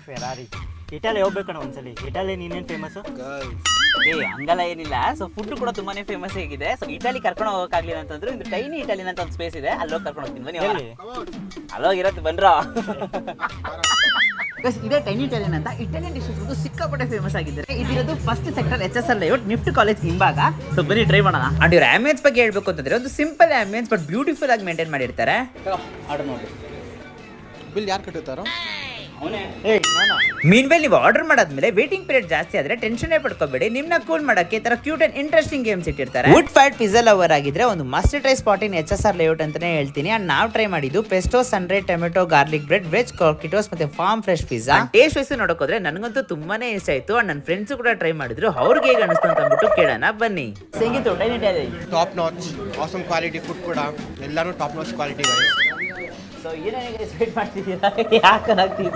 Ferrari. Italy ಹೋಗ್ಬೇಕಣ್ಣ ಒಂದ್ಸಲಿ. Italy ನೀನೇನು famous? ಹಂಗಲ್ಲ ಏನಿಲ್ಲ. ಸೊ ಫುಡ್ ಕೂಡ ತುಂಬಾನೇ ಫೇಮಸ್ ಆಗಿದೆ. ಸೊ ಇಟಾಲಿ ಕರ್ಕೊಂಡು ಹೋಗಕ್ಕಾಗ್ಲಿಲ್ಲ ಅಂತಂದ್ರೆ ಇದು ಟೈನಿ ಇಟಾಲಿಯನ್ ಅಂತ ಒಂದು ಸ್ಪೇಸ್ ಇದೆ, ಅಲ್ಲೋಗಿ ಕರ್ಕೊಂಡು ಹೋಗ್ತೀನಿ ಬನ್ನಿ. ಅಲ್ಲೋಗಿರತ್ತೆ ಬನ್ರೋ. ಇದೇ ಟೈನಿ ಇಟಾಲಿಯನ್ ಅಂತ ಇಟಾಲಿಯನ್ ಡಿಶಸ್ ಸಿಕ್ಕಾಪಟ್ಟೆ ಫೇಮಸ್ ಆಗಿದ್ದಾರೆ. ಇದಿರೋದು first sector HSR layout NIFT college ಹಿಂಭಾಗ. ಸೊ ಬನ್ನಿ ಟ್ರೈ ಮಾಡೋಣ. ಅಂಡ್ ಇವ್ರ ಆಂಬಿಯನ್ಸ್ ಬಗ್ಗೆ ಹೇಳ್ಬೇಕು ಅಂತಂದ್ರೆ ಒಂದು ಸಿಂಪಲ್ ಆಂಬಿಯನ್ಸ್ ಬಟ್ ಬ್ಯೂಟಿಫುಲ್ ಆಗಿ ಮೇಂಟೈನ್ ಮಾಡಿರ್ತಾರೆ. ಆರ್ಡರ್ ನೋಡಿ. ಬಿಲ್ ಯಾರು ಕಟ್ಟುತ್ತಾರೋ? ಮೀನ್ವೇಲ್ ನೀವು ಆರ್ಡರ್ ಮಾಡಾದ್ಮೇಲೆ ವೇಟಿಂಗ್ ಪೀರಿಯಡ್ ಜಾಸ್ತಿ ಆದ್ರೆ ಟೆನ್ಷನ್ ಪಡ್ಕೋಬೇಡಿ. ನಿಮ್ನ ಕೂಲ್ ಮಾಡಕ್ಕೆ ಈ ತರ ಕ್ಯೂಟ್ ಅಂಡ್ ಇಂಟ್ರೆಸ್ಟಿಂಗ್ ಗೇಮ್ಸ್ ಇಟ್ಟಿರ್ತಾರೆ. ವುಡ್ ಫೈರ್ಡ್ ಪಿಜ್ಜಾ ಲವರ್ ಆಗಿದ್ರೆ ಒಂದು must try spot in HSR layout ಅಂತಾನೆ ಹೇಳ್ತೀನಿ. ಅಂಡ್ ನಾವು ಟ್ರೈ ಮಾಡಿದ್ದು pesto, sundried, tomato, garlic bread, veg ಕಾಕಿಟೋಸ್ ಮತ್ತೆ farm fresh pizza. Taste wise ನೋಡೋಕೋದ್ರೆ ನನಗಂತೂ ತುಂಬಾನೇ ಇಷ್ಟ ಆಯ್ತು. ಅಂಡ್ ನನ್ನ ಫ್ರೆಂಡ್ಸ್ ಕೂಡ ಟ್ರೈ ಮಾಡಿದ್ರು. ಅವ್ರಿಗೆ ಹೇಗೆ ಅನಿಸ್ತು ಅಂತ ಅಂದ್ಬಿಟ್ಟು ಕೇಳೋಣ ಬನ್ನಿ. Top notch awesome quality food ಕೂಡ ಎಲ್ಲಾನು ಟಾಪ್ ನಾಚ್ ಕ್ವಾಲಿಟಿ. ಸೊ ಏನೇನು ವೇಟ್ ಮಾಡ್ತಿದ್ದೀರಾ? ಯಾಕೆ ಆಗ್ತಿದ್ಯಾ?